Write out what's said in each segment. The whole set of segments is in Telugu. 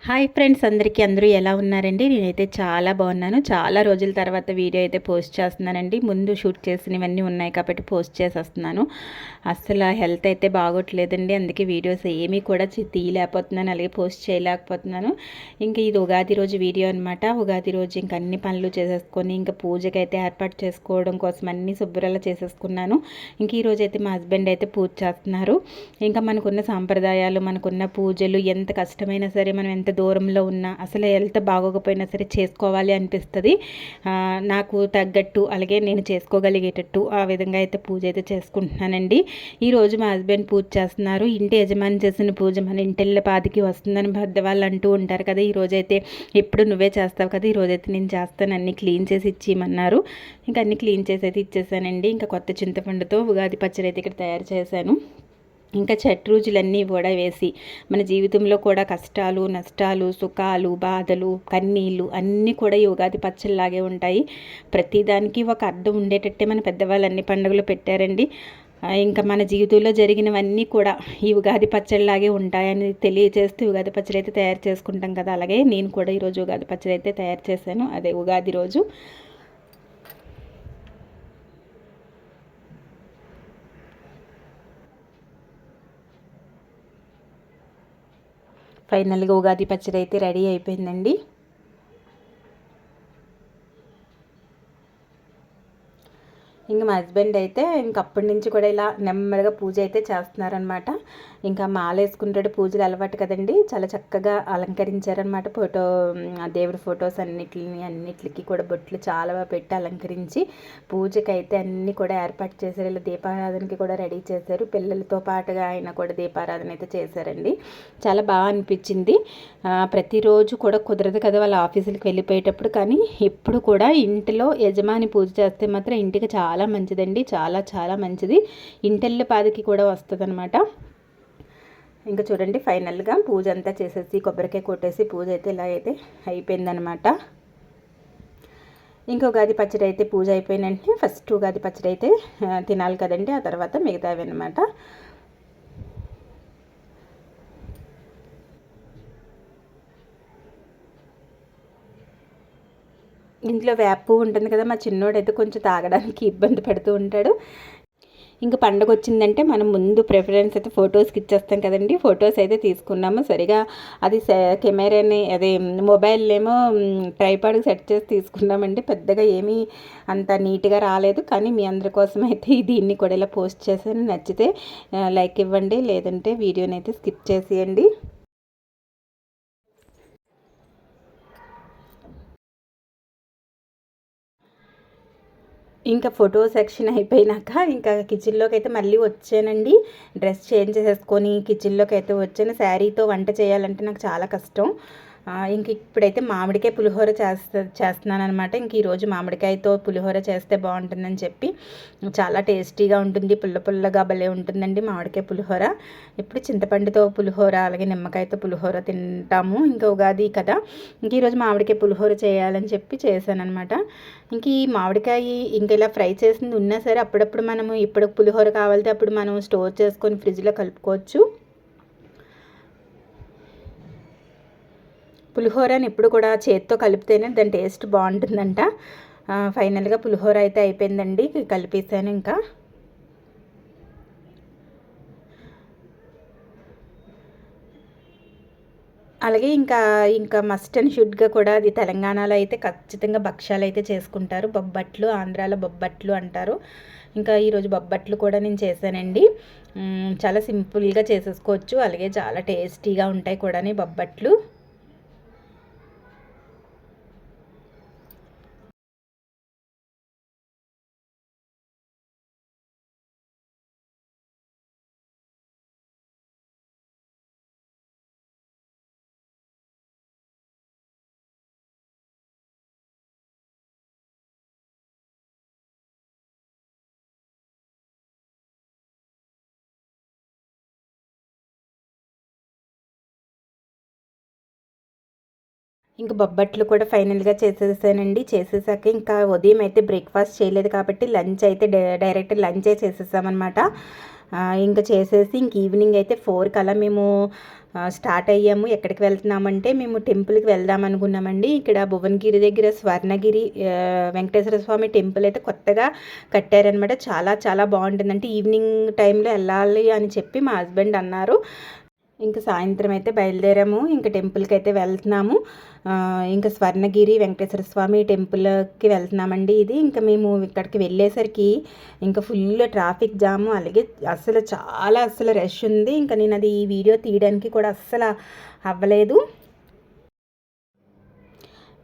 హాయ్ ఫ్రెండ్స్, అందరూ ఎలా ఉన్నారండి? నేనైతే చాలా బాగున్నాను. చాలా రోజుల తర్వాత వీడియో అయితే పోస్ట్ చేస్తున్నానండి. ముందు షూట్ చేసినవన్నీ ఉన్నాయి కాబట్టి పోస్ట్ చేసేస్తున్నాను. అసలు హెల్త్ అయితే బాగోట్లేదండి. అందుకే వీడియోస్ ఏమీ కూడా తీయలేకపోతున్నాను, అలాగే పోస్ట్ చేయలేకపోతున్నాను. ఇంకా ఇది ఉగాది రోజు వీడియో అనమాట. ఉగాది రోజు ఇంక అన్ని పనులు చేసేసుకొని ఇంకా పూజకి అయితే ఏర్పాటు చేసుకోవడం కోసం అన్ని శుభ్రాలు చేసేసుకున్నాను. ఇంక ఈరోజు అయితే మా హస్బెండ్ అయితే పూజ చేస్తున్నారు. ఇంకా మనకున్న సాంప్రదాయాలు, మనకున్న పూజలు ఎంత కష్టమైనా సరే, మనం ఎంత దూరంలో ఉన్నా, అసలు హెల్త్ బాగోకపోయినా సరే చేసుకోవాలి అనిపిస్తుంది. నాకు తగ్గట్టు అలాగే నేను చేసుకోగలిగేటట్టు ఆ విధంగా అయితే పూజ అయితే చేసుకుంటున్నానండి. ఈరోజు మా హస్బెండ్ పూజ చేస్తున్నారు. ఇంటి యజమాని చేసిన పూజ మన ఇంటిళ్ళ పాదికి వస్తుందని పెద్దవాళ్ళు అంటూ ఉంటారు కదా. ఈరోజైతే ఎప్పుడు నువ్వే చేస్తావు కదా, ఈరోజైతే నేను చేస్తాను, అన్నీ క్లీన్ చేసి ఇచ్చేయమన్నారు. ఇంకా అన్నీ క్లీన్ చేసి అయితే ఇచ్చేసానండి. ఇంకా కొత్త చింతపండుతో ఉగాది పచ్చడి అయితే ఇక్కడ తయారు చేశాను. ఇంకా షడ్రుచులన్నీ కూడా వేసి మన జీవితంలో కూడా కష్టాలు, నష్టాలు, సుఖాలు, బాధలు, కన్నీళ్ళు అన్నీ కూడా ఈ ఉగాది పచ్చళ్ళలాగే ఉంటాయి. ప్రతిదానికి ఒక అర్థం ఉండేటట్టే మన పెద్దవాళ్ళు అన్ని పండుగలు పెట్టారండి. ఇంకా మన జీవితంలో జరిగినవన్నీ కూడా ఈ ఉగాది పచ్చడిలాగే ఉంటాయని తెలియజేస్తూ ఉగాది పచ్చడి అయితే తయారు చేసుకుంటాం కదా. అలాగే నేను కూడా ఈరోజు ఉగాది పచ్చడి అయితే తయారు చేశాను. అదే ఉగాది రోజు ఫైనల్గా ఉగాది పచ్చడి అయితే రెడీ అయిపోయిందండి. ఇంకా మా హస్బెండ్ అయితే ఇంకప్పటి నుంచి కూడా ఇలా నెమ్మదిగా పూజ అయితే చేస్తున్నారనమాట. ఇంకా మాల వేసుకుంటాడు, పూజలు అలవాటు కదండి. చాలా చక్కగా అలంకరించారనమాట. దేవుడి ఫొటోస్ అన్నిటికి కూడా బొట్లు చాలా పెట్టి అలంకరించి పూజకి అయితే అన్నీ కూడా ఏర్పాటు చేశారు. ఇలా దీపారాధనకి కూడా రెడీ చేశారు. పిల్లలతో పాటుగా ఆయన కూడా దీపారాధన అయితే చేశారండి. చాలా బాగా అనిపించింది. ప్రతిరోజు కూడా కుదరదు కదా వాళ్ళ ఆఫీసులకు వెళ్ళిపోయేటప్పుడు, కానీ ఇప్పుడు కూడా ఇంటిలో యజమాని పూజ చేస్తే మాత్రం ఇంటికి చాలా మంచిదండి. చాలా చాలా మంచిది. ఇంటెల్లి పాదికి కూడా వస్తుంది అనమాట. ఇంకా చూడండి, ఫైనల్గా పూజ అంతా చేసేసి కొబ్బరికాయ కొట్టేసి పూజ అయితే ఇలా అయితే అయిపోయిందనమాట. ఇంకా ఉగాది పచ్చడి అయితే పూజ అయిపోయిన వెంటనే ఫస్ట్ ఉగాది పచ్చడి అయితే తినాలి కదండి. ఆ తర్వాత మిగతావి అనమాట. ఇంట్లో వేప ఉంటుంది కదా, మా చిన్నోడైతే కొంచెం తాగడానికి ఇబ్బంది పడుతూ ఉంటాడు. ఇంకా పండగ వచ్చిందంటే మనం ముందు ప్రిఫరెన్స్ అయితే ఫొటోస్కి ఇచ్చేస్తాం కదండి. ఫొటోస్ అయితే తీసుకున్నాము. సరిగా అది కెమెరాని అదే మొబైల్ ఏమో ట్రైపాడ్కి సెట్ చేసి తీసుకున్నామండి. పెద్దగా ఏమీ అంత నీట్గా రాలేదు, కానీ మీ అందరి కోసం అయితే దీన్ని కూడా ఇలా పోస్ట్ చేశాను. నచ్చితే లైక్ ఇవ్వండి, లేదంటే వీడియోని అయితే స్కిప్ చేసేయండి. ఇంకా ఫోటో సెక్షన్ అయిపోయినాక ఇంకా కిచెన్లోకి అయితే మళ్ళీ వచ్చానండి. డ్రెస్ చేంజ్ చేసేసుకొని కిచెన్లోకి అయితే వచ్చాను. శారీతో వంట చేయాలంటే నాకు చాలా కష్టం. ఇంక ఇప్పుడైతే మామిడికాయ పులిహోర చేస్తున్నాను అనమాట. ఇంక ఈరోజు మామిడికాయతో పులిహోర చేస్తే బాగుంటుందని చెప్పి, చాలా టేస్టీగా ఉంటుంది, పుల్ల పుల్లగా భలే ఉంటుందండి మామిడికాయ పులిహోర. ఇప్పుడు చింతపండుతో పులిహోర అలాగే నిమ్మకాయతో పులిహోర తింటాము. ఇంకా ఉగాది కదా, ఇంక ఈరోజు మామిడికాయ పులిహోర చేయాలని చెప్పి చేశానమాట. ఇంక ఈ మామిడికాయ ఇంక ఇలా ఫ్రై చేసింది ఉన్నా సరే అప్పుడప్పుడు మనము ఇప్పుడు పులిహోర కావాలంటే అప్పుడు మనం స్టోర్ చేసుకొని ఫ్రిడ్జ్లో కలుపుకోవచ్చు. పులిహోరని ఎప్పుడు కూడా చేత్తో కలిపితేనే దాని టేస్ట్ బాగుంటుందంట. ఫైనల్గా పులిహోర అయితే అయిపోయిందండి, కలిపేసాను. ఇంకా అలాగే ఇంకా ఇంకా మస్ట్ అండ్ షుడ్గా కూడా అది తెలంగాణలో అయితే ఖచ్చితంగా భక్ష్యాలు అయితే చేసుకుంటారు. బొబ్బట్లు, ఆంధ్రాలో బొబ్బట్లు అంటారు. ఇంకా ఈరోజు బొబ్బట్లు కూడా నేను చేశానండి. చాలా సింపుల్గా చేసేసుకోవచ్చు, అలాగే చాలా టేస్టీగా ఉంటాయి కూడా బొబ్బట్లు. ఇంక బొబ్బట్లు కూడా ఫైనల్గా చేసేసానండి. చేసేసాక ఇంకా ఉదయం అయితే బ్రేక్ఫాస్ట్ చేయలేదు కాబట్టి లంచ్ అయితే డైరెక్ట్ లంచే చేసేసామన్నమాట. ఇంకా చేసేసి ఇంక ఈవినింగ్ అయితే 4 కల్లా మేము స్టార్ట్ అయ్యాము. ఎక్కడికి వెళ్తున్నామంటే మేము టెంపుల్కి వెళ్దాం అనుకున్నామండి. ఇక్కడ భువనగిరి దగ్గర స్వర్ణగిరి వెంకటేశ్వర స్వామి టెంపుల్ అయితే కొత్తగా కట్టారనమాట. చాలా చాలా బాగుంటుంది. అంటే ఈవినింగ్ టైంలో వెళ్ళాలి అని చెప్పి మా హస్బెండ్ అన్నారు. ఇంకా సాయంత్రం అయితే బయలుదేరాము. ఇంకా టెంపుల్కి అయితే వెళ్తున్నాము. ఇంకా స్వర్ణగిరి వెంకటేశ్వర స్వామి టెంపుల్కి వెళ్తున్నామండి. ఇది ఇంకా మేము ఇక్కడికి వెళ్ళేసరికి ఇంకా ఫుల్ ట్రాఫిక్ జాము, అలాగే అసలు రష్ ఉంది. ఇంకా నేను అది ఈ వీడియో తీయడానికి కూడా అస్సలు అవ్వలేదు.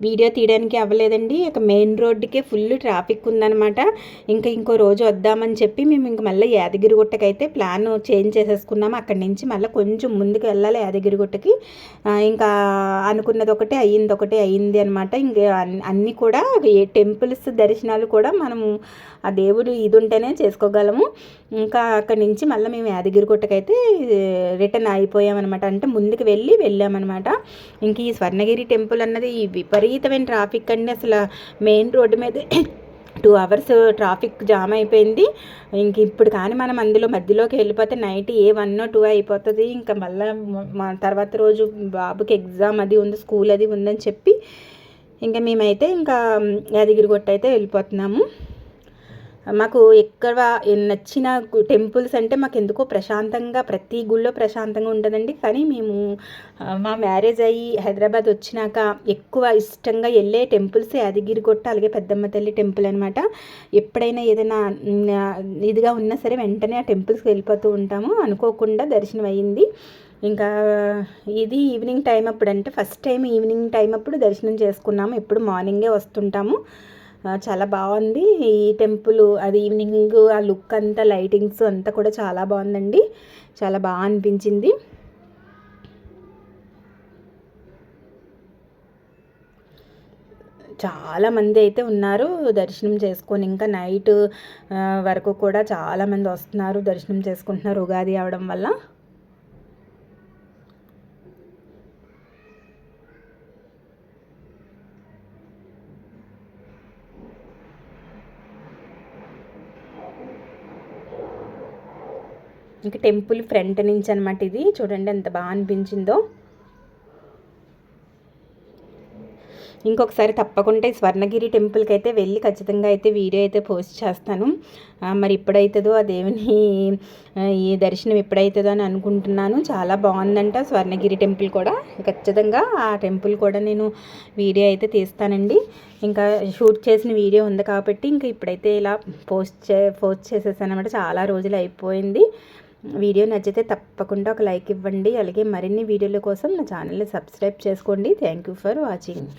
వీడియో తీయడానికి అవ్వలేదండి. ఇక మెయిన్ రోడ్డుకే ఫుల్ ట్రాఫిక్ ఉందనమాట. ఇంకా ఇంకో రోజు వద్దామని చెప్పి మేము ఇంక మళ్ళీ యాదగిరిగుట్టకైతే ప్లాన్ చేంజ్ చేసేసుకున్నాము. అక్కడి నుంచి మళ్ళీ కొంచెం ముందుకు వెళ్ళాలి యాదగిరిగుట్టకి. ఇంకా అనుకున్నది ఒకటే అయ్యింది అనమాట. ఇంకా అన్నీ కూడా టెంపుల్స్ దర్శనాలు కూడా మనము ఆ దేవుడు ఇది ఉంటేనే చేసుకోగలము. ఇంకా అక్కడి నుంచి మళ్ళీ మేము యాదగిరిగుట్టకైతే రిటర్న్ అయిపోయామన్నమాట. అంటే ముందుకు వెళ్ళామన్నమాట. ఇంక ఈ స్వర్ణగిరి టెంపుల్ అన్నది విపరీతమైన ట్రాఫిక్ అండి. అసలు మెయిన్ రోడ్డు మీద 2 hours ట్రాఫిక్ జామ్ అయిపోయింది. ఇంక ఇప్పుడు కానీ మనం అందులో మధ్యలోకి వెళ్ళిపోతే నైట్ 1 or 2 అయిపోతుంది. ఇంకా మళ్ళీ మా తర్వాత రోజు బాబుకి ఎగ్జామ్ అది ఉంది, స్కూల్ అది ఉందని చెప్పి ఇంకా మేమైతే ఇంకా యాదగిరిగుట్ట అయితే వెళ్ళిపోతున్నాము. మాకు ఎక్కువ నచ్చిన టెంపుల్స్ అంటే మాకు ఎందుకో ప్రశాంతంగా, ప్రతి గుళ్ళో ప్రశాంతంగా ఉంటుందండి. కానీ మేము మా మ్యారేజ్ అయ్యి హైదరాబాద్ వచ్చినాక ఎక్కువ ఇష్టంగా వెళ్ళే టెంపుల్స్ యాదగిరిగుట్ట, అలాగే పెద్దమ్మ తల్లి టెంపుల్ అనమాట. ఎప్పుడైనా ఏదైనా ఇదిగా ఉన్నా సరే వెంటనే ఆ టెంపుల్స్కి వెళ్ళిపోతూ ఉంటాము. అనుకోకుండా దర్శనం అయ్యింది. ఇంకా ఇది ఈవినింగ్ టైం అప్పుడు, అంటే ఫస్ట్ టైం ఈవినింగ్ టైం అప్పుడు దర్శనం చేసుకున్నాము. ఎప్పుడు మార్నింగే వస్తుంటాము. చాలా బాగుంది ఈ టెంపుల్. అది ఈవినింగ్ ఆ లుక్ అంతా, లైటింగ్స్ అంతా కూడా చాలా బాగుందండి. చాలా బాగా అనిపించింది. చాలామంది అయితే ఉన్నారు దర్శనం చేసుకొని. ఇంకా నైట్ వరకు కూడా చాలామంది వస్తున్నారు, దర్శనం చేసుకుంటున్నారు ఉగాది అవడం వల్ల. ఇంకా టెంపుల్ ఫ్రంట్ నుంచి అనమాట ఇది. చూడండి ఎంత బాగా అనిపించిందో. ఇంకొకసారి తప్పకుండా స్వర్ణగిరి టెంపుల్కి అయితే వెళ్ళి ఖచ్చితంగా అయితే వీడియో అయితే పోస్ట్ చేస్తాను. మరి ఎప్పుడైతుందో ఆ దేవుని ఈ దర్శనం ఎప్పుడైతుందో అని అనుకుంటున్నాను. చాలా బాగుందంట స్వర్ణగిరి టెంపుల్ కూడా. ఖచ్చితంగా ఆ టెంపుల్ కూడా నేను వీడియో అయితే తీస్తానండి. ఇంకా షూట్ చేసిన వీడియో ఉంది కాబట్టి ఇంకా ఇప్పుడైతే ఇలా పోస్ట్ చేసేసాను అనమాట. చాలా రోజులు అయిపోయింది. వీడియో నచ్చితే తప్పకుండా ఒక లైక్ ఇవ్వండి. అలాగే మరిన్ని వీడియోల కోసం నా ఛానల్ని సబ్స్క్రైబ్ చేసుకోండి. Thank you for watching.